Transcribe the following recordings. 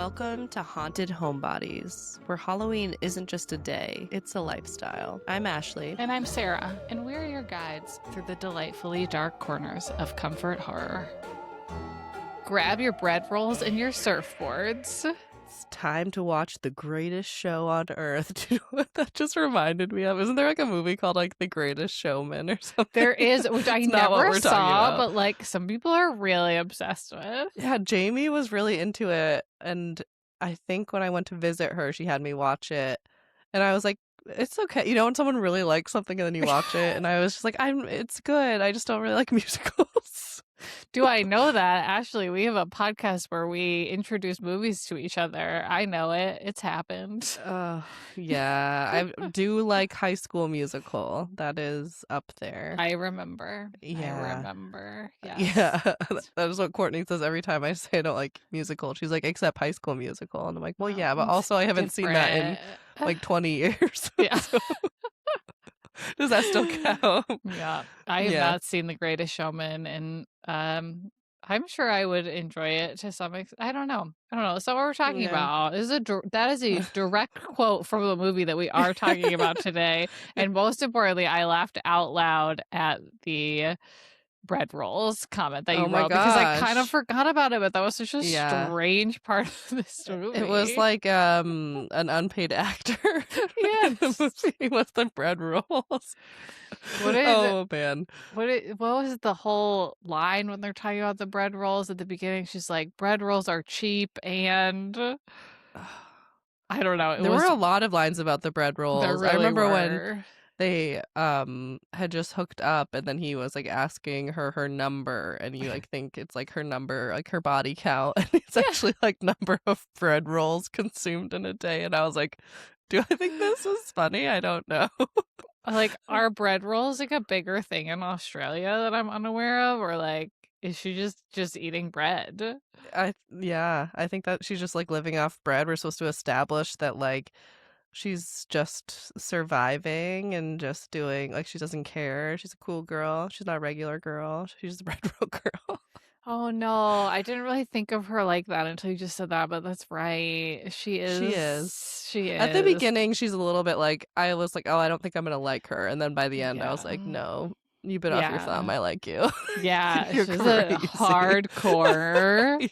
Welcome to Haunted Homebodies, where Halloween isn't just a day, it's a lifestyle. I'm Ashley. And I'm Sarah, and we're your guides through the delightfully dark corners of comfort horror. Grab your bread rolls and your surfboards. It's time to watch the greatest show on earth. Do you know what that just reminded me of? Isn't there like a movie called like The Greatest Showman or something? There is, which I It's not what never we're talking saw, about. but like some people are really obsessed with. Yeah, Jamie was really into it, and I think when I went to visit her, she had me watch it, and I was like, it's okay. You know, when someone really likes something and then you watch it, and I was just like, it's good. I just don't really like musicals. Do I know that? Ashley, we have a podcast where we introduce movies to each other. I know it. It's happened. Yeah, I do like High School Musical. That is up there. I remember. Yeah. I remember. Yes. Yeah, that is what Courtney says every time I say I don't like musical. She's like, except High School Musical. And I'm like, well, yeah, but also I haven't seen that in like 20 years. Yeah. So, does that still count? Yeah. I have not seen The Greatest Showman, and I'm sure I would enjoy it to some extent. I don't know. That's not what we're talking about. That is a direct quote from the movie that we are talking about today. And most importantly, I laughed out loud at the bread rolls comment that you wrote because I kind of forgot about it, but that was such a strange part of this movie. It was like an unpaid actor in the movie with the bread rolls. Man. What was the whole line when they're talking about the bread rolls at the beginning? She's like, bread rolls are cheap, and I don't know. There were a lot of lines about the bread rolls. There really I remember were. when they had just hooked up, and then he was like asking her number, and you like think it's like her number, like her body count, and it's actually like number of bread rolls consumed in a day. And I was like, do I think this is funny? I don't know. Like, are bread rolls like a bigger thing in Australia that I'm unaware of, or like is she just eating bread? I think that she's just like living off bread. We're supposed to establish that like she's just surviving and just doing like she doesn't care. She's a cool girl. She's not a regular girl. She's a bread roll girl. Oh no, I didn't really think of her like that until you just said that, but that's right. She is. At the beginning, she's a little bit like, I was like, oh, I don't think I'm gonna like her. And then by the end, I was like, no, you bit off your thumb. I like you. Yeah, You're she's a hardcore.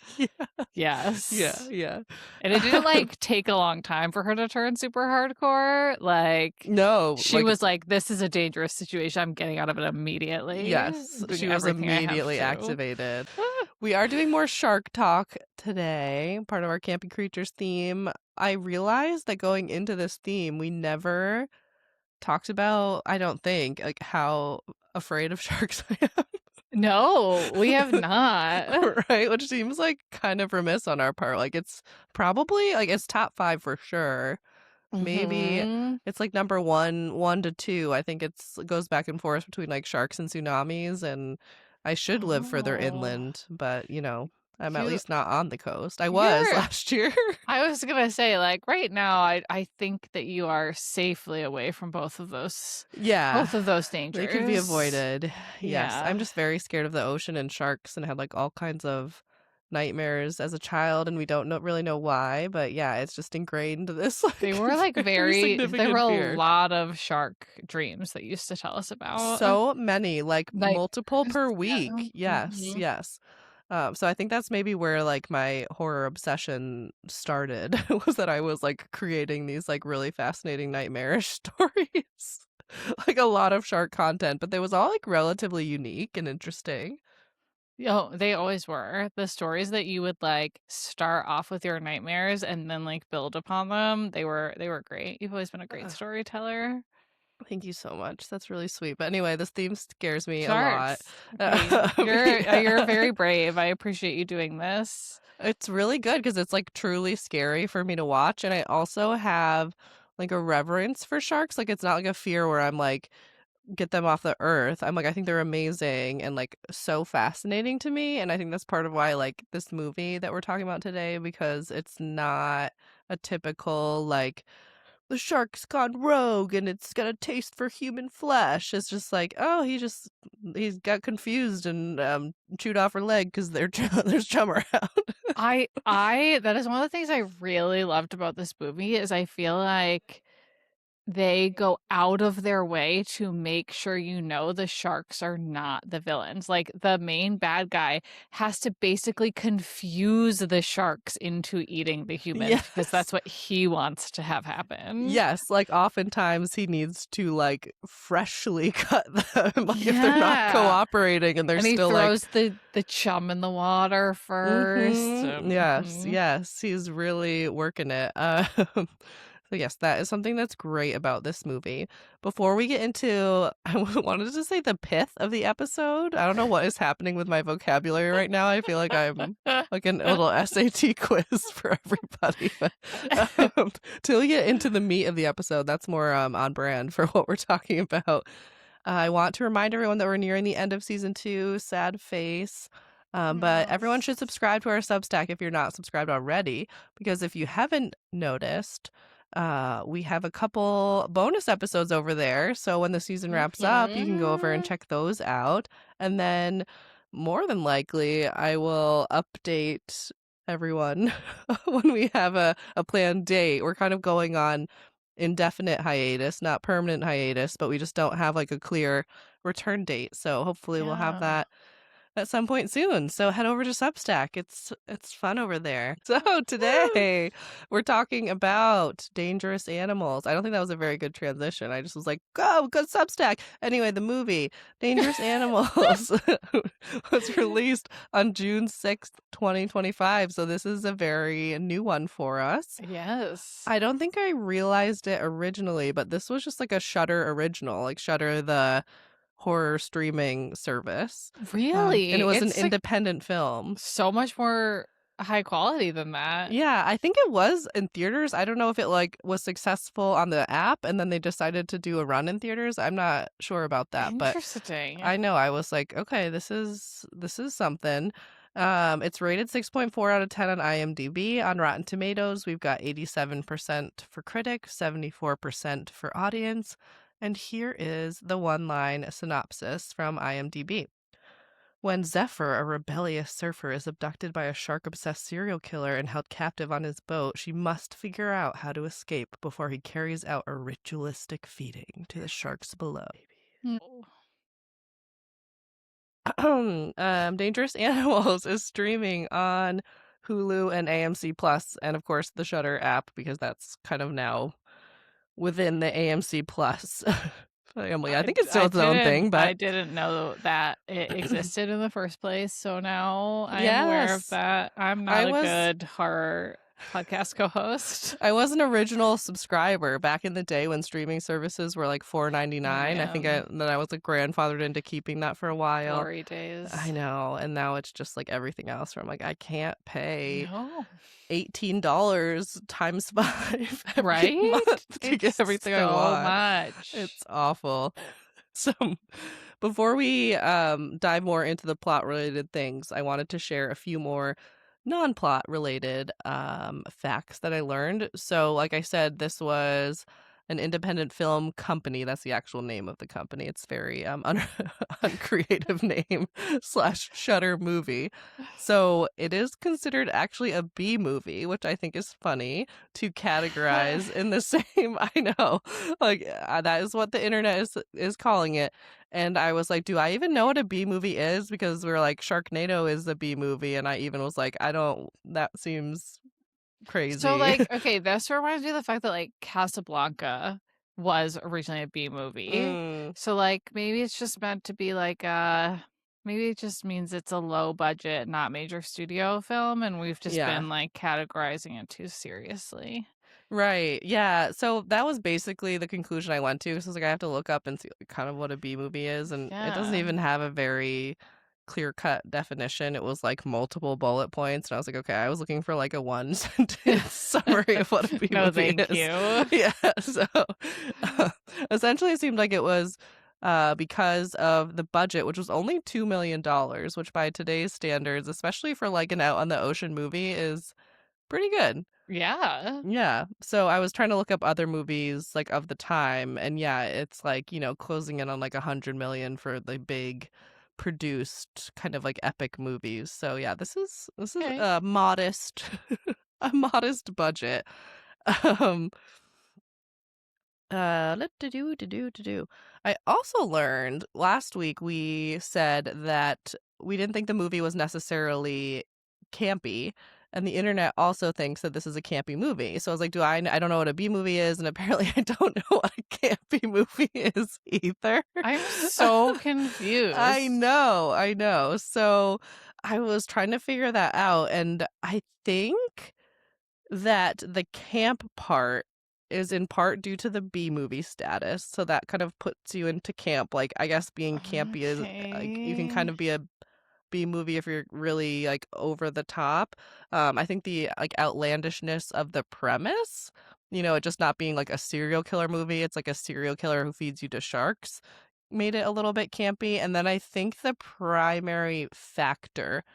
Yes. Yeah. And it didn't like take a long time for her to turn super hardcore. Like, no, she was like, this is a dangerous situation. I'm getting out of it immediately. Yes, she was immediately activated. We are doing more shark talk today, part of our Campy Creatures theme. I realized that going into this theme, we never talked about, I don't think, like how afraid of sharks I am. No, we have not. Right, which seems like kind of remiss on our part. Like it's probably like it's top 5 for sure. Maybe it's like number 1 to 2. I think it goes back and forth between like sharks and tsunamis, and I should live further inland, but you know, I'm at least not on the coast. I was last year. I was gonna say, like, right now, I think that you are safely away from both of those. Yeah, both of those dangers. They could be avoided. Yes, Yeah. I'm just very scared of the ocean and sharks, and had like all kinds of nightmares as a child, and we don't really know why, but yeah, it's just ingrained this. Like, they were like there were a lot of shark dreams that you used to tell us about. So many, like multiple per week. Yes. So I think that's maybe where like my horror obsession started, was that I was like creating these like really fascinating nightmarish stories. Like a lot of shark content, but they was all like relatively unique and interesting. Oh, they always were. The stories that you would like start off with your nightmares and then like build upon them, they were great. You've always been a great storyteller. Thank you so much. That's really sweet. But anyway, this theme scares me Sharks. a lot. You're very brave. I appreciate you doing this. It's really good because it's like truly scary for me to watch, and I also have like a reverence for sharks. Like it's not like a fear where I'm like, get them off the earth. I'm like, I think they're amazing and like so fascinating to me, and I think that's part of why I like this movie that we're talking about today, because it's not a typical like the shark's gone rogue and it's got a taste for human flesh. It's just like, oh, he just he's got confused and chewed off her leg because there's chum around. I that is one of the things I really loved about this movie is I feel like they go out of their way to make sure you know the sharks are not the villains. Like, the main bad guy has to basically confuse the sharks into eating the humans because Yes. that's what he wants to have happen. Yes, like, oftentimes he needs to, like, freshly cut them, like, if they're not Yeah. cooperating and they're And he still, like throws the chum in the water first. Yes, Mhm. yes, he's really working it. So yes, that is something that's great about this movie. Before we get into I wanted to say the pith of the episode. I don't know what is happening with my vocabulary right now. I feel like I'm like a little SAT quiz for everybody. But till we get into the meat of the episode, that's more on brand for what we're talking about. I want to remind everyone that we're nearing the end of season 2, sad face. But everyone should Yes. subscribe to our Substack if you're not subscribed already, because if you haven't noticed, we have a couple bonus episodes over there. So when the season wraps up, you can go over and Mhm. check those out. And then more than likely, I will update everyone when we have a planned date. We're kind of going on indefinite hiatus, not permanent hiatus, but we just don't have like a clear return date. So hopefully we'll have Yeah. that at some point soon. So head over to Substack. It's fun over there. So Woo! today we're talking about dangerous animals. I don't think that was a very good transition. I just was like, go Substack. Anyway, the movie Dangerous Animals was released on June 6th, 2025. So this is a very new one for us. Yes. I don't think I realized it originally, but this was just like a Shudder original, like Shudder, the horror streaming service. And it Really? was an It's, like, independent film. so much more high quality than that. Yeah, I think it was in theaters. I don't know if it like was successful on the app and then they decided to do a run in theaters. I'm not sure about that, but Interesting. I know I was like, okay, this is something. It's rated 6.4 out of 10 on IMDb. On Rotten Tomatoes, we've got 87% for critics, 74% for audience. And here is the one-line synopsis from IMDb. When Zephyr, a rebellious surfer, is abducted by a shark-obsessed serial killer and held captive on his boat, she must figure out how to escape before he carries out a ritualistic feeding to the sharks below. Mm. Dangerous Animals is streaming on Hulu and AMC Plus, and of course the Shudder app because that's kind of now within the AMC Plus family. I think it's still its own thing, I but didn't know that it existed in the first place, so now I'm aware of yes, that. I'm I not a was good horror podcast co-host. I was an original subscriber back in the day when streaming services were like Oh, $4.99. man. Then I was like grandfathered into keeping that for a while. Glory I days. know, and now it's just like everything else where I'm like, I can't pay No. $18 times 5 every Right? month to get It's everything I so want. much. It's awful. So before we dive more into the plot related things, I wanted to share a few more non-plot related facts that I learned. So like I said, this was an independent film company. That's the actual name of the company. It's very uncreative name slash Shutter movie. So it is considered actually a B movie, which I think is funny to categorize in the same. I know, like that is what the internet is calling it. And I was like, do I even know what a B movie is? Because we are like, Sharknado is a B movie, and I even was like, I don't. That seems So, crazy. like, okay, this reminds me of the fact that, like, Casablanca was originally a B movie. mm, So, like, maybe it's just meant to be like maybe it just means it's a low budget, not major studio film, and we've just yeah. been like categorizing it too seriously. Right. Yeah. So that was basically the conclusion I went to. So I was like, I have to look up and see like, kind of what a B movie is. And it doesn't Yeah. even have a very clear cut definition. It was like multiple bullet points. And I was like, okay, I was looking for like a one sentence summary of what a B No, movie thank is. you. Yeah. So uh, essentially, it seemed like it was because of the budget, which was only $2 million, which by today's standards, especially for like an out on the ocean movie, is pretty good. Yeah. Yeah. So I was trying to look up other movies like of the time, and yeah, it's like, closing in on like 100 million for the big produced kind of like epic movies. So yeah, this is Okay. a modest a modest budget. Um do. I also learned last week we said that we didn't think the movie was necessarily campy, and the internet also thinks that this is a campy movie. So I was like, I don't know what a B movie is, and apparently I don't know what a campy movie is either. I'm so I confused. know, I know. So I was trying to figure that out, and I think that the camp part is in part due to the B movie status. So that kind of puts you into camp. Like, I guess being campy is like you can kind Okay. of be a B movie if you're really like over the top. I think the like outlandishness of the premise, it just not being like a serial killer movie, it's like a serial killer who feeds you to sharks, made it a little bit campy. And then I think the primary factor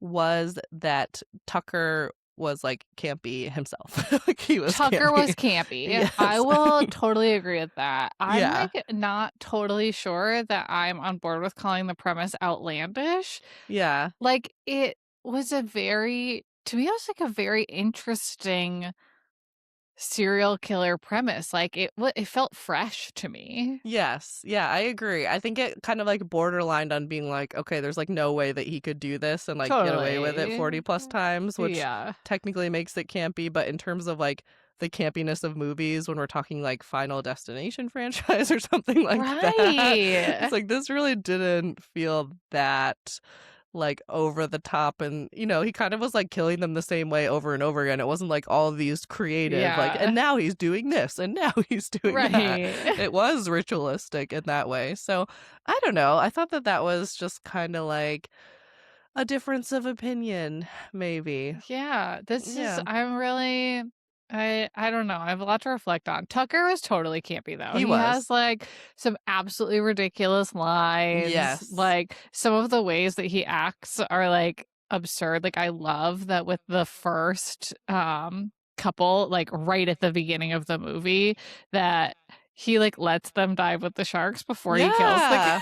was that Tucker was like campy himself. Like he was Tucker was campy. campy. I Yes. will totally agree with that. I'm, Yeah. like, not totally sure that I'm on board with calling the premise outlandish. Yeah. Like, it was a very to me, it was, like, a very interesting serial killer premise. Like, it felt fresh to me. Yes. Yeah, I agree. I think it kind of like borderlined on being like, okay, there's like no way that he could do this and like get away with it Totally. 40 plus times, which Yeah. technically makes it campy. But in terms of like the campiness of movies, when we're talking like Final Destination franchise or something like that, it's Right. like this really didn't feel that like over the top. And he kind of was like killing them the same way over and over again. It wasn't like all of these creative like, and Yeah. now he's doing this and now he's doing that. Right. It was ritualistic in that way. So I don't know, I thought that that was just kind of like a difference of opinion, maybe. Yeah, this is Yeah, I'm really I don't know. I have a lot to reflect on. Tucker is totally campy though. he He was. has like some absolutely ridiculous lines. Yes. Like some of the ways that he acts are like absurd. Like I love that with the first couple like right at the beginning of the movie that he like lets them dive with the sharks before he kills the guy. Yeah.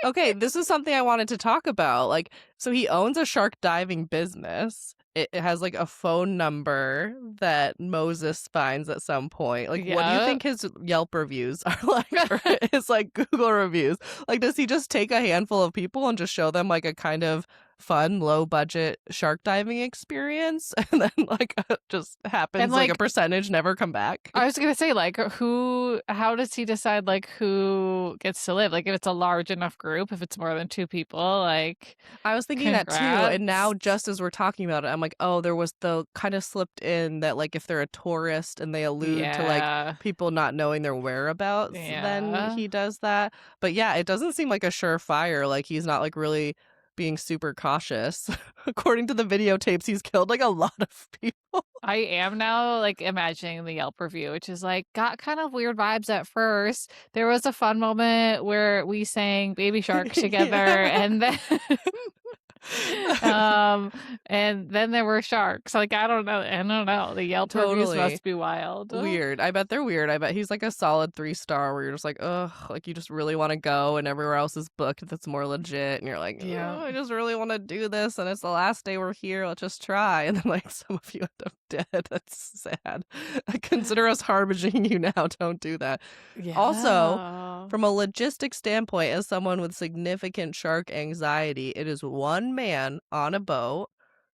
Okay, this is something I wanted to talk about. Like, so he owns a shark diving business. It has like a phone number that Moses finds at some point. Like, what do you Yeah. think his Yelp reviews are like, or his like Google reviews? Like, does he just take a handful of people and just show them like a kind of fun, low budget shark diving experience, and then like just And happens like a like percentage never come back? I was gonna say, like, how does he decide, like, who gets to live? Like, if it's a large enough group, if it's more than 2 people, like, I was thinking that too, and congrats. now just as we're talking about it, I'm like, oh, there was the kind of slipped in that like if they're a tourist and they allude to like Yeah. people not knowing their whereabouts, then Yeah. he does that. But yeah, it doesn't seem like a surefire. Like he's not like really being super cautious. According to the videotapes, he's killed like a lot of people. I am now, like, imagining the Yelp review, which is, like, got kind of weird vibes at first. There was a fun moment where we sang Baby Shark together, Yeah. and then um, and then there were sharks. Like, I don't know. The Yelp reviews Totally. must be wild. Weird. I bet they're weird. I bet he's like a solid 3 star where you're just like, ugh, like you just really want to go and everywhere else is booked that's more legit. And you're like, Yeah. oh, I just really want to do this. And it's the last day we're here. Let's just try. And then like some of you end up dead. That's sad. Consider us harbinging you now. Don't do that. Also, Yeah. from a logistic standpoint, as someone with significant shark anxiety, it is one man on a boat.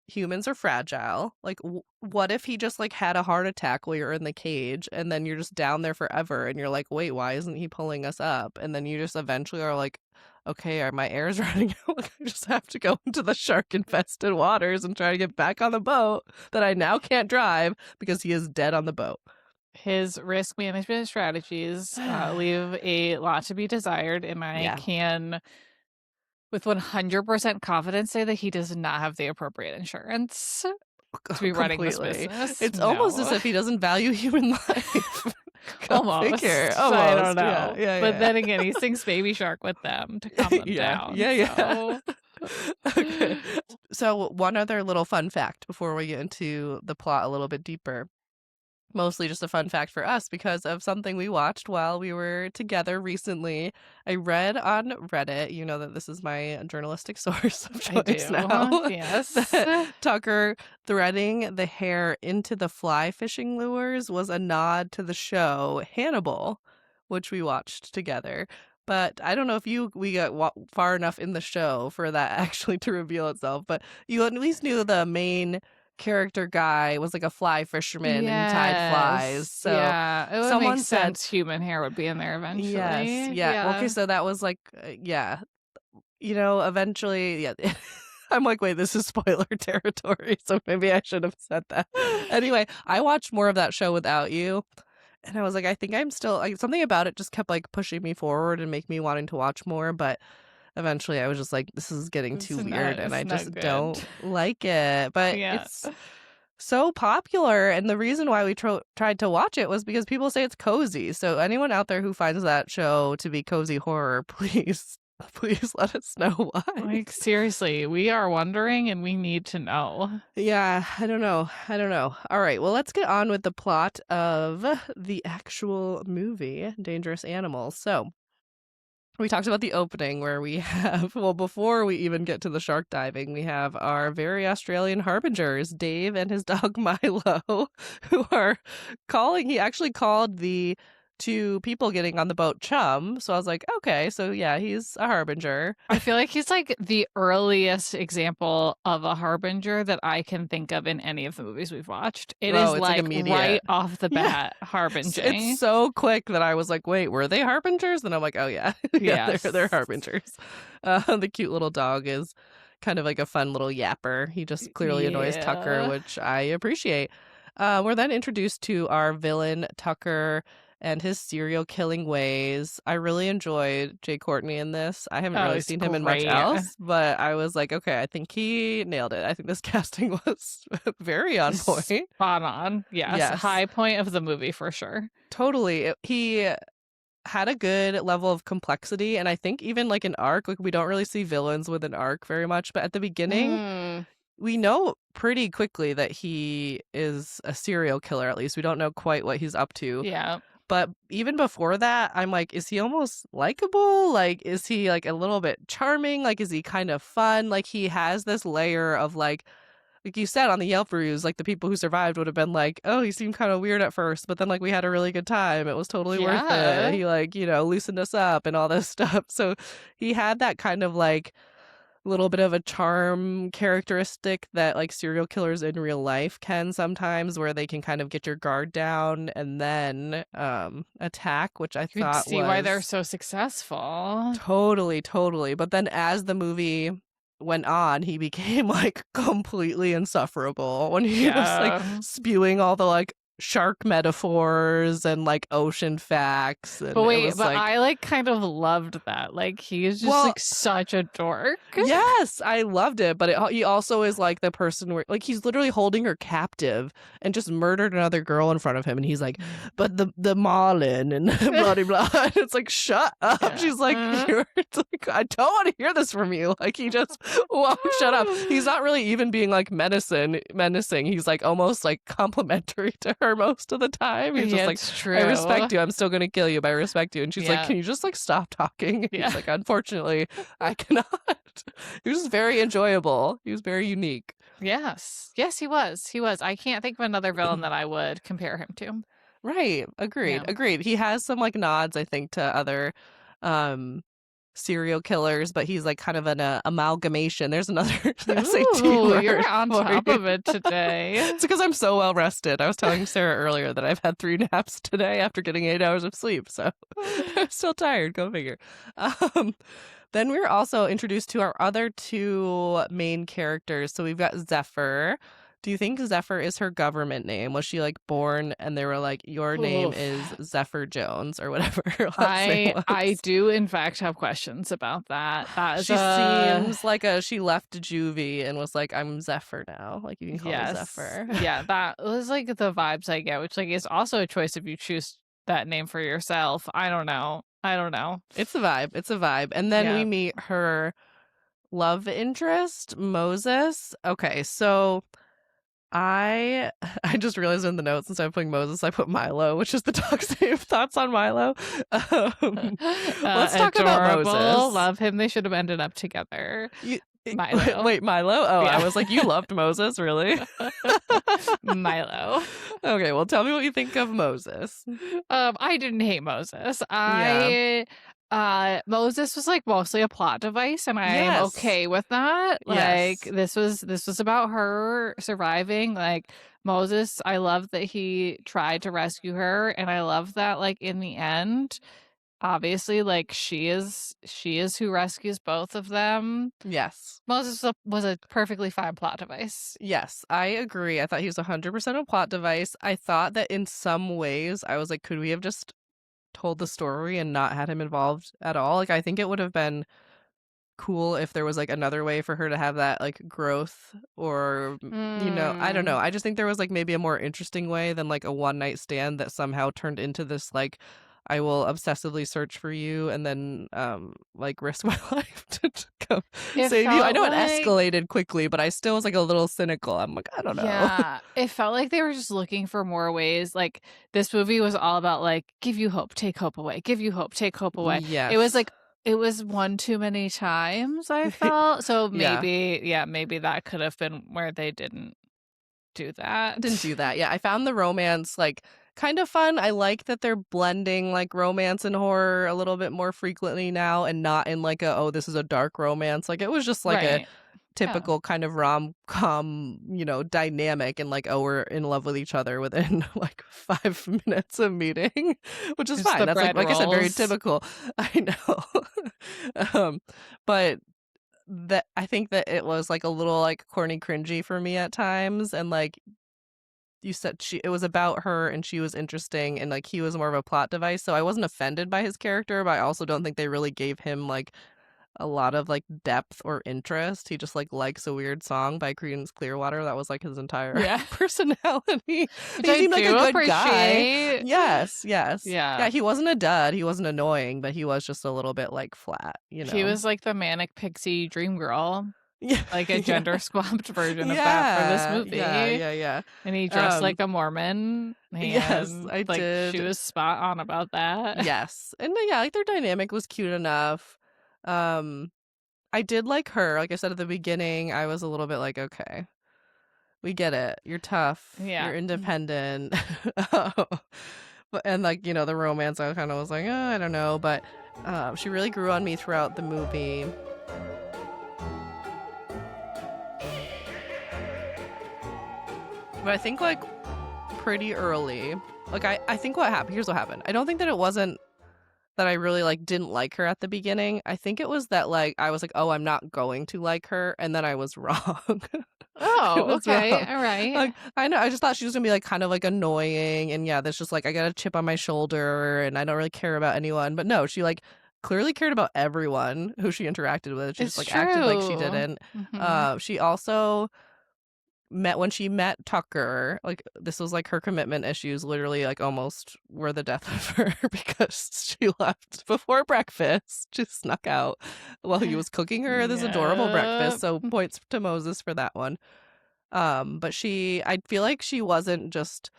Humans are fragile. Like, what if he just like had a heart attack while you're in the cage, and then you're just down there forever, and you're like, wait, why isn't he pulling us up? And then you just eventually are like, okay, my air's running out. Like, I just have to go into the shark infested waters and try to get back on the boat that I now can't drive because he is dead on the boat. His risk management strategies leave a lot to be desired, and I Yeah, can, with 100% confidence, say that he does not have the appropriate insurance to be running this completely. business. It's almost as No. if he doesn't value human life. Go figure. Almost. I don't Almost. Yeah, know. yeah, But yeah. then again, he sings Baby Shark with them to calm them Yeah, down. yeah, yeah. So Okay. So one other little fun fact before we get into the plot a little bit deeper. Mostly just a fun fact for us because of something we watched while we were together recently. I read on Reddit, you know that this is my journalistic source of I choice now, do. Yes. that Tucker threading the hair into the fly fishing lures was a nod to the show Hannibal, which we watched together. But I don't know if we got far enough in the show for that actually to reveal itself, but you at least knew the main character guy was like a fly fisherman and tied flies. Yes. So Yeah. It would make someone said, sense human hair would be in there yes, eventually. yeah. Okay, Yeah. so that was like, yeah, eventually, yeah. I'm like, wait, this is spoiler territory, so maybe I should have said that. Anyway, I watched more of that show without you, and I was like, I think I'm still like something about it just kept like pushing me forward and make me wanting to watch more, but eventually I was just like, this is getting too weird and I It's just not good. don't like it. But Yeah. it's so popular, and the reason why we tried to watch it was because people say it's cozy. So anyone out there who finds that show to be cozy horror, please let us know why. Like, seriously, we are wondering and we need to know. Yeah, I don't know. All right, well, let's get on with the plot of the actual movie, Dangerous Animals. So we talked about the opening where we have, well, before we even get to the shark diving, we have our very Australian harbingers, Dave and his dog Milo, who are calling. He actually called the two people getting on the boat chum. So I was like, okay, so yeah, he's a harbinger. I feel like he's like the earliest example of a harbinger that I can think of in any of the movies we've watched. It is It's like like right immediate. off the Yeah. bat harbinging. It's so quick that I was like, wait, were they harbingers? And I'm like, oh yeah, yeah, Yes. they're harbingers. The cute little dog is kind of like a fun little yapper. He just clearly annoys Tucker, which I appreciate. We're then introduced to our villain, Tucker, and his serial killing ways. I really enjoyed Jay Courtney in this. I haven't really It's seen him in much great. else, but I was like, okay, I think he nailed it. I think this casting was very on point. Spot on. Yes. High point of the movie for sure. Totally. He had a good level of complexity, and I think even like an arc, like we don't really see villains with an arc very much, but at the beginning we know pretty quickly that he is a serial killer. At least we don't know quite what he's up to. Yeah. But even before that, I'm like, is he almost likable? Like, is he like a little bit charming? Like, is he kind of fun? Like, he has this layer of like you said on the Yelp reviews, like the people who survived would have been like, oh, he seemed kind of weird at first, but then like we had a really good time. It was totally worth it. He like, loosened us up and all this stuff. So he had that kind of like little bit of a charm characteristic that like serial killers in real life can sometimes, where they can kind of get your guard down and then attack, which I You thought see why they're so successful. Totally. But then as the movie went on, he became like completely insufferable when he was like spewing all the like shark metaphors and like ocean facts. And but wait, but I like kind of loved that. Like he is just like such a dork. Yes, I loved it. But he also is like the person where like he's literally holding her captive and just murdered another girl in front of him. And he's like, but the Marlin and blah, blah, blah. And it's like, shut up. Yeah. She's like, I don't want to hear this from you. Like he just won't shut up. He's not really even being like menacing. He's like almost like complimentary to her most of the time. He's just like, true. I respect you. I'm still going to kill you, but I respect you. And she's like, can you just like stop talking? And he's like, unfortunately, I cannot. He was very enjoyable. He was very unique. Yes, he was. I can't think of another villain that I would compare him to. Right. Agreed. He has some like nods, I think, to other serial killers, but he's like kind of an amalgamation. There's another SAT word. You're on top of it today. It's because I'm so well rested. I was telling Sarah earlier that I've had 3 naps today after getting 8 hours of sleep, so I'm still tired. Go figure. Then we're also introduced to our other 2 main characters. So we've got Zephyr. Do you think Zephyr is her government name? Was she like born and they were like, your name is Zephyr Jones or whatever her last name was? I do in fact have questions about that. She seems like she left juvie and was like, I'm Zephyr now. Like you can call me Zephyr. Yeah, that was like the vibes I get, which like is also a choice if you choose that name for yourself. I don't know. It's a vibe. And then we meet her Love interest, Moses. Okay, so I I just realized in the notes instead of putting Moses, I put Milo, which is the dog's name. Thoughts on Milo? Um, let's talk about Adorable. Moses. Love him. They should have ended up together. You Milo. wait, Milo? Oh, I Yeah. was like, you loved Moses, really? Milo. Okay, well, tell me what you think of Moses. I didn't hate Moses. Yeah. Moses was like mostly a plot device, and I'm Yes. okay with that. Like Yes. this was about her surviving. Like Moses, I love that he tried to rescue her, and I love that like in the end, obviously, like she is who rescues both of them. Yes. Moses was a perfectly fine plot device. Yes, I agree. I thought he was 100% a plot device. I thought that in some ways, I was like, could we have just told the story and not had him involved at all? Like, I think it would have been cool if there was like another way for her to have that like growth or I don't know. Mm. I just think there was like maybe a more interesting way than like a one night stand that somehow turned into this like I will obsessively search for you and then like risk my life to come It save you. I felt know it like escalated quickly, but I still was like a little cynical. I'm like, I don't know. Yeah, it felt like they were just looking for more ways. Like this movie was all about like give you hope, take hope away, give you hope, take hope away. It was Yes. like it was one too many times, I felt. So Yeah. maybe that could have been where they didn't do Didn't that. do that. Yeah, I found the romance, like, kind of fun. I like that they're blending, like, romance and horror a little bit more frequently now and not in, like, a, "Oh, this is a dark romance." Like, it was just, like, a Right. Yeah. typical kind of rom-com, dynamic and, like, "Oh, we're in love with each other within, like, 5 minutes of meeting," which is Just fine. the That's, bread like I said, very rolls. typical. I know. But that I think that it was, like, a little, like, corny cringy for me at times, and, like, you said it was about her and she was interesting and like he was more of a plot device. So I wasn't offended by his character, but I also don't think they really gave him like a lot of like depth or interest. He just like likes a weird song by Creedence Clearwater. That was like his entire Yeah. personality. Which He I seemed like a do good guy. appreciate. Yes, yes. Yeah. Yeah, he wasn't a dud. He wasn't annoying, but he was just a little bit like flat, you He know? was like the manic pixie dream girl. Yeah. Like a Yeah. gender swapped version of that for this Yeah. Yeah. movie. Yeah. Yeah. And he dressed Um, like a Mormon, yes, and, I like, she did. was spot on about that. Yes. And yeah, like their dynamic was cute enough. Um I did like her. Like I said at the beginning, I was a little bit like, okay, we get it. You're tough. Yeah. You're independent. But and like, the romance I kind of was like, I don't know, but she really grew on me throughout the movie. But I think like pretty early, like I think what happened, here's what happened. I don't think that it wasn't that I really, like, didn't like her at the beginning. I think it was that, like, I was like, "Oh, I'm not going to like her," and then I was wrong. I Oh, was okay, wrong. alright. Like, I know, I just thought she was gonna be, like, kind of, like, annoying, and yeah, there's just, like, I got a chip on my shoulder, and I don't really care about anyone, but no, she, like, clearly cared about everyone who she interacted with. She just, It's like, acted like she true. didn't. Mhm. She also when she met Tucker, like, this was, like, her commitment issues literally, like, almost were the death of her because she left before breakfast. She snuck out while he was cooking her this adorable breakfast, Yep. so points to Moses for that one. But I feel like she wasn't just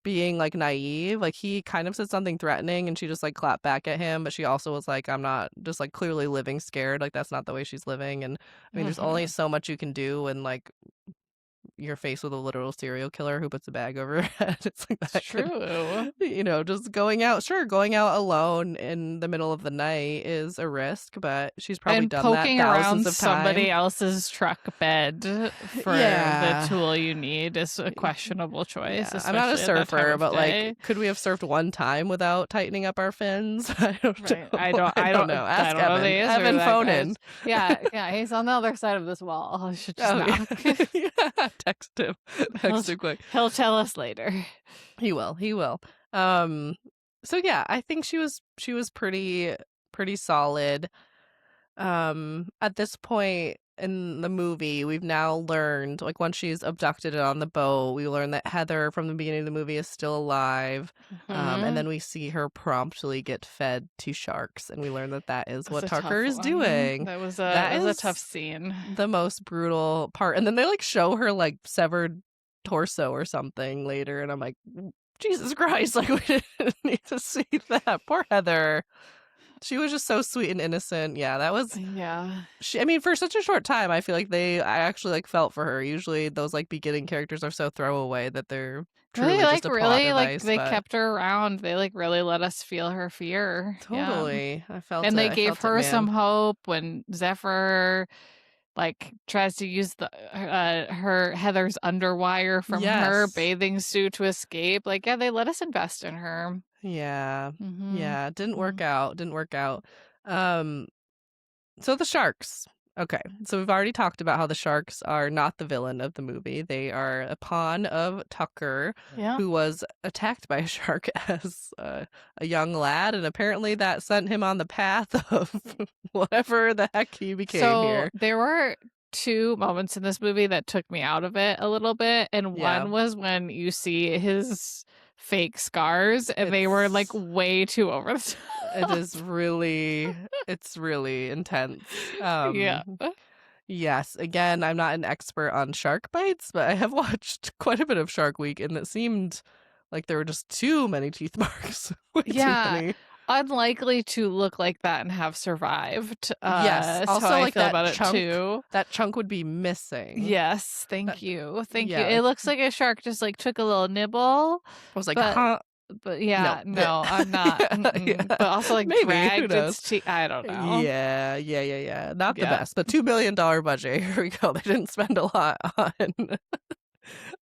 being, like, naive, like, he kind of said something threatening, and she just, like, clapped back at him, but she also was like, "I'm not," just, like, clearly living scared, like, that's not the way she's living, and, I mean, there's only Mhm. so much you can do when, like, you're faced with a literal serial killer who puts a bag over her head. It's like It's that could, true. just going out alone in the middle of the night is a risk, but she's probably And done that poking thousands around of times. somebody else's truck bed for the Yeah. tool you need is a questionable choice, Yeah. I'm not a especially at that time surfer, of but like, day. could we have surfed one time without tightening up our fins? I don't Right. know. I don't know. I Ask don't know the Evan. answer to Evan, that phone in. question. Yeah, yeah, he's on the other side of this wall. I should just Oh, yeah. knock. Yeah. Text him. He'll Text him quick. he'll tell us later. He will. He will. Um so yeah, I think she was pretty solid. At this point in the movie, we've now learned, like, once she's abducted and on the boat, we learn that Heather from the beginning of the movie is still alive. And Mhm. then we see her promptly get fed to sharks, and we learn that that is That's what a Tucker tough is one. doing. That That was a tough is scene. the most brutal part. And then they, like, show her, like, severed torso or something later, and I'm like, Jesus Christ, like, we didn't need to see that. Poor Heather. She was just so sweet and innocent. Yeah, that was Yeah. I mean, for such a short time, I feel like I actually, like, felt for her. Usually those, like, beginning characters are so throwaway that they're They, truly just a plot really, device, they but kept her around. They, really let us feel her fear. Yeah. totally. And they I gave felt it, her some man. hope when Zephyr, tries to use her Heather's underwire from her Yes. bathing suit to escape. Yeah, they let us invest in her. Yeah. Mhm. Yeah, didn't work Mm. out, didn't work out. Um So the sharks. Okay. So we've already talked about how the sharks are not the villain of the movie. They are a pawn of Tucker, Yeah. who was attacked by a shark as a young lad, and apparently that sent him on the path of whatever the heck he became So here. there were two moments in this movie that took me out of it a little bit, and Yeah. one was when you see his fake scars, and they were It's way too over the it top. is really it's really intense. Yeah. Yes, again, I'm not an expert on shark bites, but I have watched quite a bit of Shark Week, and it seemed like there were just too many teeth marks. Way too Yeah. many. Unlikely to look like that and have survived. Yes, That's how also, I like, feel about it too. that chunk would be missing. Yes, That thank you. Thank you. yeah, It like, looks like a shark just took a little nibble, I was like, but "Huh? No." yeah, no, I'm not. Mm-mm. Yeah, But also maybe, who dragged knows? its teeth. I don't know. Yeah. Not the Yeah. best, but $2 million budget. Here we go. They didn't spend a lot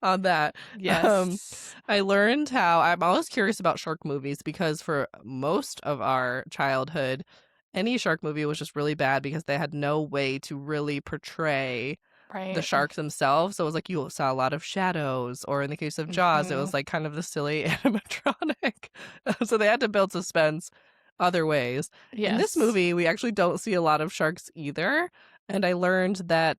on that. Um, Yes. I learned how I'm always curious about shark movies because for most of our childhood, any shark movie was just really bad because they had no way to really portray the Right. sharks themselves. So it was like you saw a lot of shadows, or in the case of Jaws, it Hmm. was like kind of the silly animatronic. So they had to build suspense other ways. In this Yes. movie, we actually don't see a lot of sharks either. And I learned that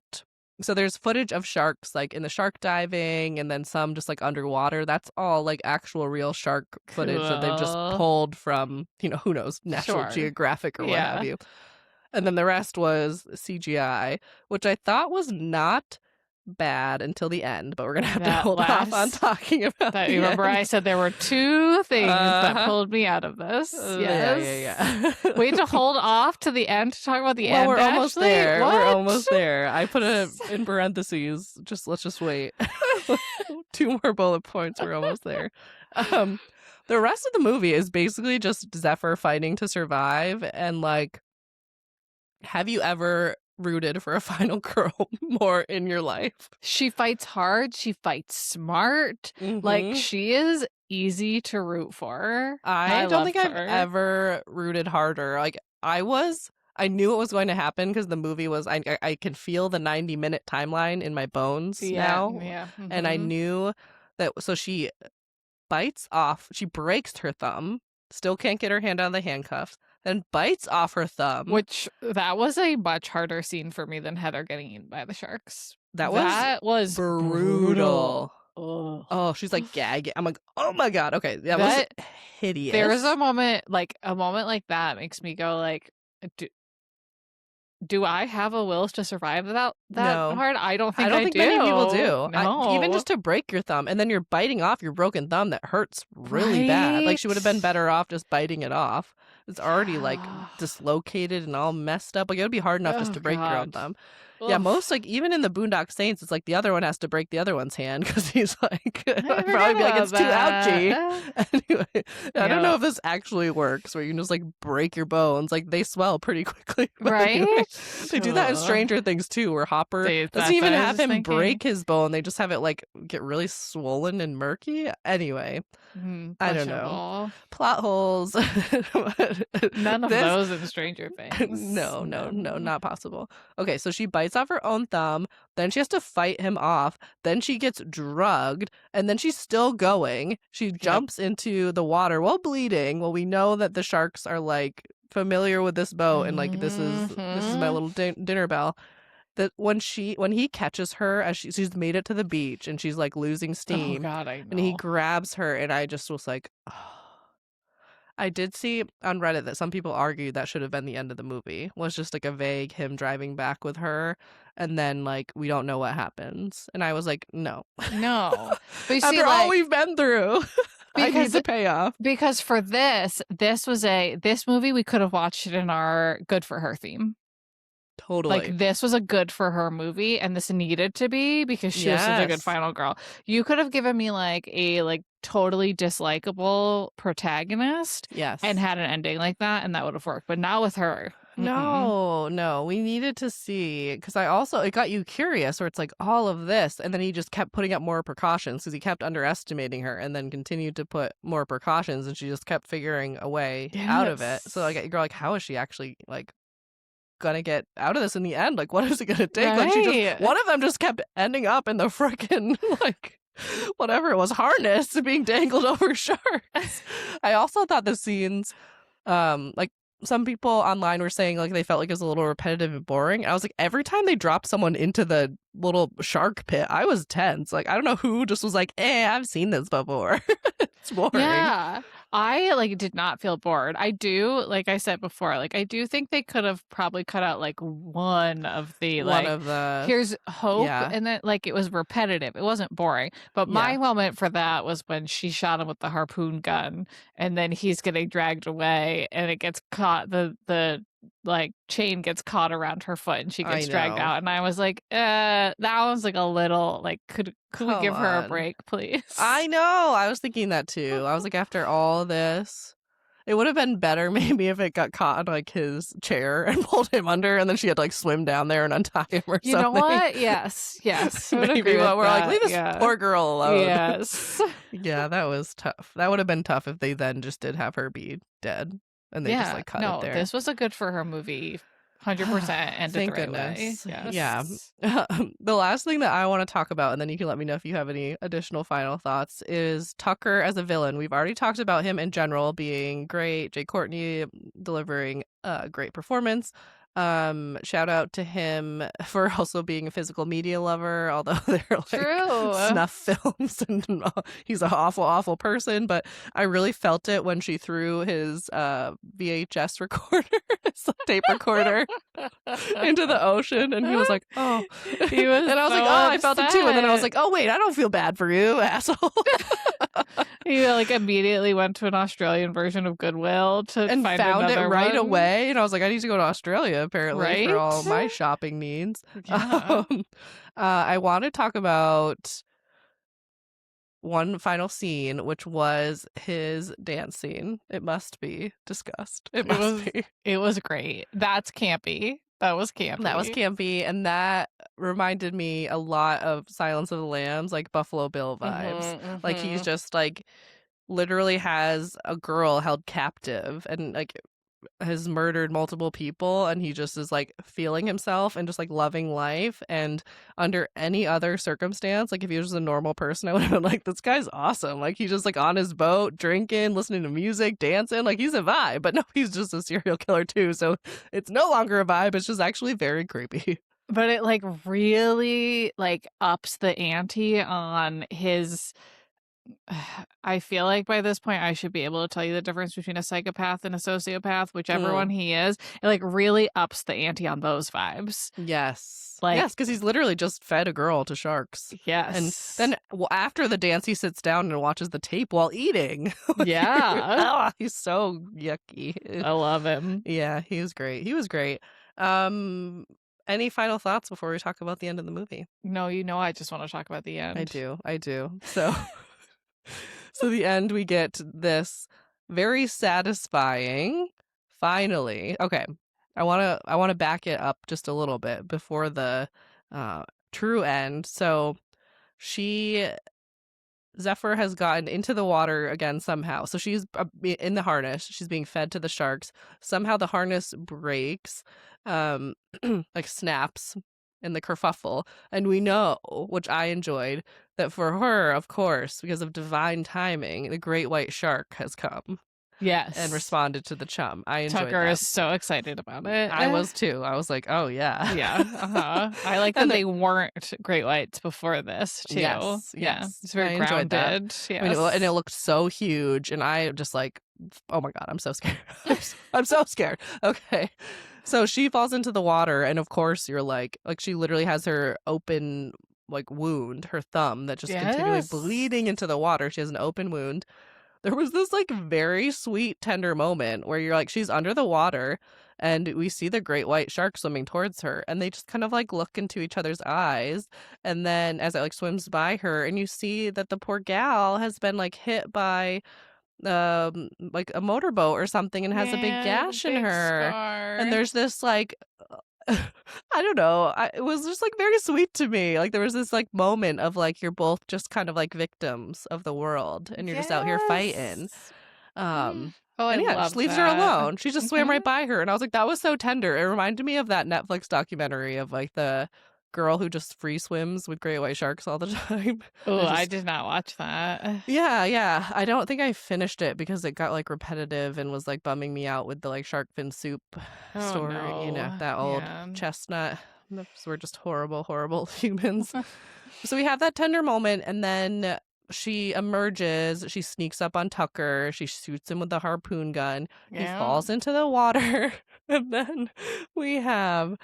so there's footage of sharks like in the shark diving and then some just like underwater. That's all like actual real shark footage that they've just Cool. pulled from, who knows, National Sure. Geographic or what have Yeah. you. And then the rest was CGI, which I thought was not bad until the end, but we're gonna have to That hold off on last talking about that you the remember I end. said there were two things that Uh-huh. pulled me out of this. Yes. Yeah. We need to hold off to the end to talk about the Well, end, we're almost Ashley. there. We're What? almost there. I put it in parentheses. Let's just wait. Two more bullet points. We're almost there. Um, the rest of the movie is basically just Zephyr fighting to survive. And like, have you ever rooted for a final girl more in your life? She fights hard. She fights smart. Mm-hmm. She is easy to root for. I I don't think loved I've her. ever rooted harder. Like I knew it was going to happen because the movie was. I can feel the 90-minute timeline in my bones Yeah. now, Yeah. and I Hmm. knew that. So she bites off. She breaks her thumb. Still can't get her hand out of the handcuffs. Then bites off her thumb. Which that was a much harder scene for me than Heather getting eaten by the sharks. That was That was brutal. brutal. Ugh. Oh, she's like gagging. I'm like, oh my god. Okay, that was That there was hideous. a moment like that makes me go do, do I have a will to survive that No. hard? I don't I think don't I think do. many people do. Even No. just to break your thumb and then you're biting off your broken thumb that hurts really bad. Like Right? she would have been better off just biting it off. It's already like Yeah. dislocated and all messed up. Like it would be hard enough just Oh to break your own God. thumb. Yeah, Ugh. most like even in the Boondock Saints, it's like the other one has to break the other one's hand because he's like, I I'd forgot probably be like, about it's too ouchy. that. Anyway, I don't Yeah. know if this actually works where you can just like break your bones. Like they swell pretty quickly. But Right? anyway, they do that in Ugh. Stranger Things too, where Hopper That's doesn't even what I was have just him thinking. break his bone. They just have it like get really swollen and murky. Anyway, I don't know. Questionable. Plot holes. None of This those in Stranger Things. no, not possible. Okay, so she bites off her own thumb, then she has to fight him off, then she gets drugged, and then she's still going. She jumps into the water while bleeding. Well, we know that the sharks are like familiar with this boat and like this is my Mhm. little dinner bell. that when he catches her as she's made it to the beach and she's like losing Oh steam, God, I and he know. grabs her, and I just was like, oh. I did see on Reddit that some people argued that should have been the end of the movie, was just like a vague him driving back with her, and then like we don't know what happens. And I was like, no. No. But you see, After all like, we've been through, I need because the payoff. because for this movie, we could have watched it in our good for her theme. Like, Totally. this was a good for her movie, and this needed to be because she was such a good Yes. final girl. You could have given me like a like totally dislikable protagonist and Yes. had an ending like that, and that would have worked. But not with her. Mm-mm. No, we needed to see, because it got you curious, where it's like all of this, and then he just kept putting up more precautions because he kept underestimating her, and then continued to put more precautions, and she just kept figuring a way out of it. So like Yes. you're like, how is she actually like gonna get out of this in the end? Like, what is it gonna take? Like, Right. one of them just kept ending up in the frickin' like whatever it was, harness, being dangled over sharks. I also thought the scenes, like some people online were saying like they felt like it was a little repetitive and boring. I was like, every time they dropped someone into the little shark pit, I was tense. Like, I don't know who just was like, I've seen this before. It's boring. Yeah. I like did not feel bored. I do, like I said before, like I do think they could have probably cut out like one of the One like of the here's hope, yeah, and then like it was repetitive. It wasn't boring. But yeah, my moment for that was when she shot him with the harpoon gun, and then he's getting dragged away, and it gets caught, the like chain gets caught around her foot, and she I gets dragged know. out. And I was like, that was like a little like could we Come give her a on. break, please? I know. I was thinking that too. I was like, after all this, it would have been better maybe if it got caught in like his chair and pulled him under, and then she had to like swim down there and untie him or You know something. what? Yes, yes. I would Maybe agree with we're like, that. leave this Yeah. poor girl alone. Yes. Yeah, that was tough. That would have been tough if they then just did have her be dead and they just Yeah. like cut it No, there. this was a good for her movie. 100% ended the Thank right way. goodness. Yeah. Yes. The last thing that I want to talk about, and then you can let me know if you have any additional final thoughts, is Tucker as a villain. We've already talked about him in general being great. Jay Courtney delivering a great performance. Shout out to him for also being a physical media lover, although they're like True. snuff films, and he's an awful person. But I really felt it when she threw his VHS recorder, his tape recorder, into the ocean, and he was like, oh. He was And I was so like, oh, I felt it too. And then I was upset. like, oh wait, I don't feel bad for you, asshole. He like immediately went to an Australian version of Goodwill to And find found it another right one. away. And I was like, I need to go to Australia apparently for all Right? my shopping needs. Yeah. I want to talk about one final scene, which was his dance scene. It must be discussed. It must be. It was great. That's campy. That was campy. That was campy, and that reminded me a lot of Silence of the Lambs, like Buffalo Bill vibes. Like he's just like literally has a girl held captive and like has murdered multiple people, and he just is like feeling himself and just like loving life. And under any other circumstance, like if he was just a normal person, I would have been like, this guy's awesome. Like he's just like on his boat drinking, listening to music, dancing, like he's a vibe. But no, he's just a serial killer too, so it's no longer a vibe. It's just actually very creepy. But it like really like ups the ante on his I feel like by this point I should be able to tell you the difference between a psychopath and a sociopath, whichever one he is. It like really ups the ante on those vibes. Yes. Like, Yes, because he's literally just fed a girl to sharks. And yes. then after the dance, he sits down and watches the tape while eating. Yeah. He's so yucky. I love him. Yeah, he was great. He was great. Any final thoughts before we talk about the end of the movie? No, you know I just want to talk about the end. I do. So so the end, we get this very satisfying, finally. Okay. I want to back it up just a little bit before the true end. So she Zephyr has gotten into the water again somehow. So she's in the harness. She's being fed to the sharks. Somehow the harness breaks, like snaps in the kerfuffle. And we know, which I enjoyed, that for her, of course, because of divine timing, the great white shark has come. and Yes. responded to the chum. I enjoyed Tucker that. is so excited about it. I was too. I was like, "Oh, yeah." Yeah, uh-huh. I like And that the they weren't great whites before this too. Yes, Yeah, yes. it's I very enjoyed that. grounded. I mean, and it Yes. looked so huge, and I just like, oh my god, I'm so scared. I'm so scared. Okay, so she falls into the water, and of course, you're like she literally has her open like wound, her thumb that just continually Yes. bleeding into the water. She has an open wound. There was this like very sweet, tender moment where you're like, she's under the water and we see the great white shark swimming towards her, and they just kind of like look into each other's eyes. And then as it like swims by her, and you see that the poor gal has been like hit by like a motorboat or something and has a big Yeah, gash in big her. And scar. there's this like I don't know. It was just like very sweet to me. Like there was this like moment of like you're both just kind of like victims of the world and you're just out here fighting. Yes. Oh, I And yeah, just loved leaves her that. alone. She just swam Mhm. right by her and I was like that was so tender. It reminded me of that Netflix documentary of like the girl who just free swims with great white sharks all the time. Oh, And I just did not watch that. yeah. I don't think I finished it because it got like repetitive and was like bumming me out with the like shark fin soup Oh, story, no. that old Yeah. chestnut. We're just horrible, horrible humans. So we have that tender moment, and then she emerges. She sneaks up on Tucker. She shoots him with the harpoon gun. He Yeah. falls into the water. And then we have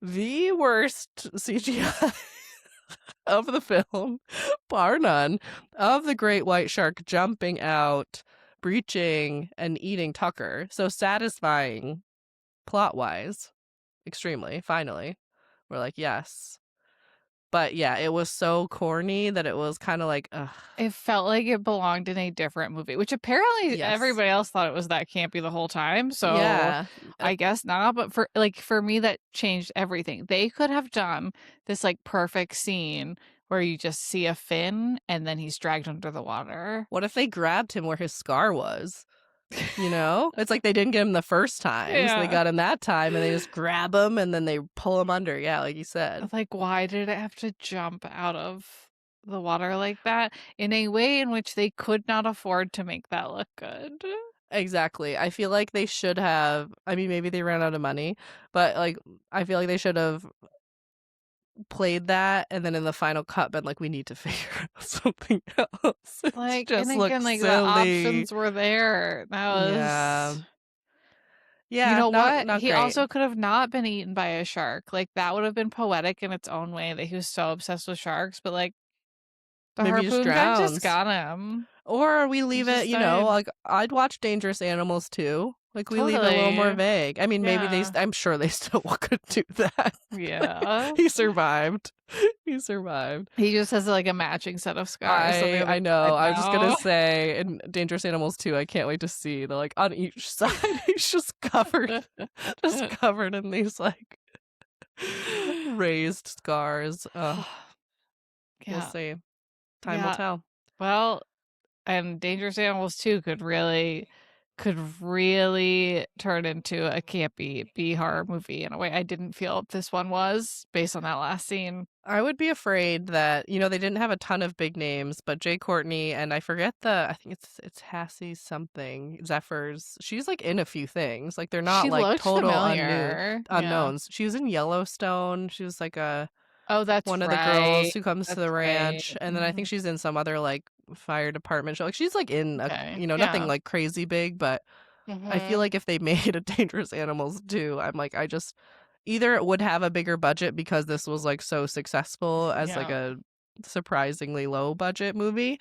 the worst CGI of the film, bar none, of the great white shark jumping out, breaching, and eating Tucker. So satisfying plot wise, extremely. Finally, we're like, yes. But yeah, it was so corny that it was kind of like, ugh. It felt like it belonged in a different movie, which apparently Yes. everybody else thought it was that campy the whole time, so Yeah. I guess not, but for me, that changed everything. They could have done this, like, perfect scene where you just see a fin and then he's dragged under the water. What if they grabbed him where his scar was? You know? It's like they didn't get him the first time, so they Yeah. got him that time, and they just grab him, and then they pull him under. Yeah, like you said. Like, why did it have to jump out of the water like that in a way in which they could not afford to make that look good? Exactly. I feel like they should have, I mean, maybe they ran out of money, but, like, I feel like they should have played that and then in the final cut been like, "We need to figure out something else." It Like, and just again, looks like, the silly. options were there. That Yeah. was You Yeah, know not what? not He great. also could have not been eaten by a shark. Like, that would have been poetic in its own way that he was so obsessed with sharks, but, like, the Maybe he just harpoon gun just drowns. got him. Or we He leave it, just died. like, I'd watch Dangerous Animals too. Like, we leave it a little more Totally. vague. I mean, maybe Yeah. I'm sure they still could do that. Yeah. He survived. He survived. He just has, like, a matching set of scars on the other I know. side I was just gonna now. say in Dangerous Animals 2, I can't wait to see the like on each side he's just covered in these like raised scars. We'll Yeah. see. Time will Yeah. tell. Well, and Dangerous Animals 2 could really turn into a campy B horror movie in a way I didn't feel this one was based on that last scene. I would be afraid that, they didn't have a ton of big names, but Jay Courtney and I think it's Hassie something, Zephyrs. She's like in a few things. Like they're not She like looked total familiar. Yeah. unknowns. She was in Yellowstone. She was like a Oh, that's one of the girls right. who comes to That's the right. ranch, and then I think Mhm. she's in some other like fire department show. Like she's like in a, Okay. nothing Yeah. like crazy big, but I feel Mhm. like if they made a Dangerous Animals 2, I'm like, I just either it would have a bigger budget because this was like so successful as like Yeah. a surprisingly low budget movie,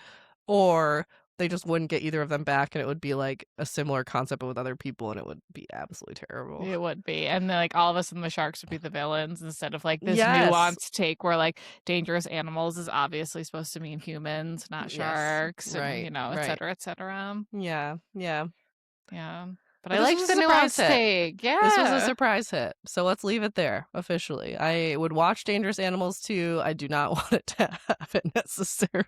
or they just wouldn't get either of them back and it would be like a similar concept but with other people and it would be absolutely terrible. It would be. And then, like, all of a sudden the sharks would be the villains instead of, like, this Yes. nuanced take where, like, dangerous animals is obviously supposed to mean humans, not Yes. sharks, and, Right. et Right. cetera, et cetera. Yeah. Yeah. Yeah. But But I this was liked a the surprise nuanced hit. take. This was a Yeah. surprise hit. So let's leave it there officially. I would watch Dangerous Animals 2. I do not want it to happen necessarily.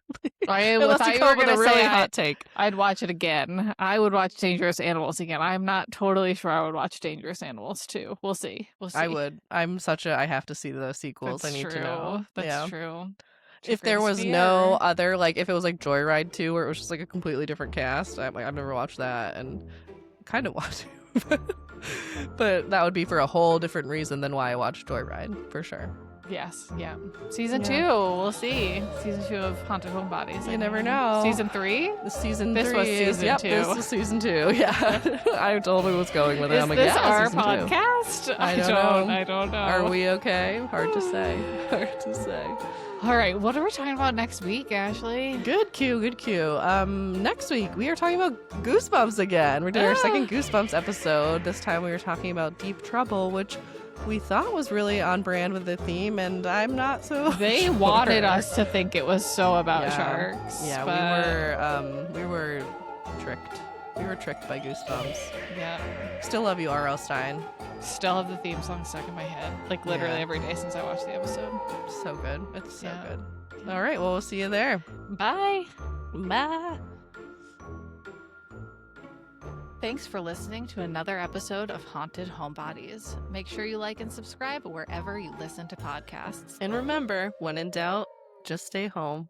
I Unless you thought you come were up with a gonna say really hot take. I'd watch it again. I would watch Dangerous Animals again. I'm not totally sure I would watch Dangerous Animals too. We'll see. We'll I see. would. I have to see the sequels. I That's need to know. true. That's Yeah. true. If there was no other, like, if it was like Joyride 2, where it was just like a completely different cast, I've never watched that and kind of want to. But that would be for a whole different reason than why I watched Joyride, for sure. Yes, yeah. Season 2, we'll see. Season 2 of Haunted Homebodies. You never know. Season 3? Season 3. This was season 2. This was season 2. Yeah. I totally was going with it. I'm like, this our season podcast? 2. I don't know. Are we okay? Hard to say. Hard to say. All right, what are we talking about next week, Ashley? Good cue. Next week we are talking about Goosebumps again. We're doing our second Goosebumps episode. This time we were talking about Deep Trouble, which we thought was really on brand with the theme, and I'm not so They sure. wanted us to think it was so about sharks. Yeah, we were tricked. We were tricked by Goosebumps. Yeah. Still love you, R.L. Stein. Still have the theme song stuck in my head, like literally every day since I watched the episode. So good. It's so good. All right, well, we'll see you there. Bye. Bye. Thanks for listening to another episode of Haunted Homebodies. Make sure you like and subscribe wherever you listen to podcasts. And remember, when in doubt, just stay home.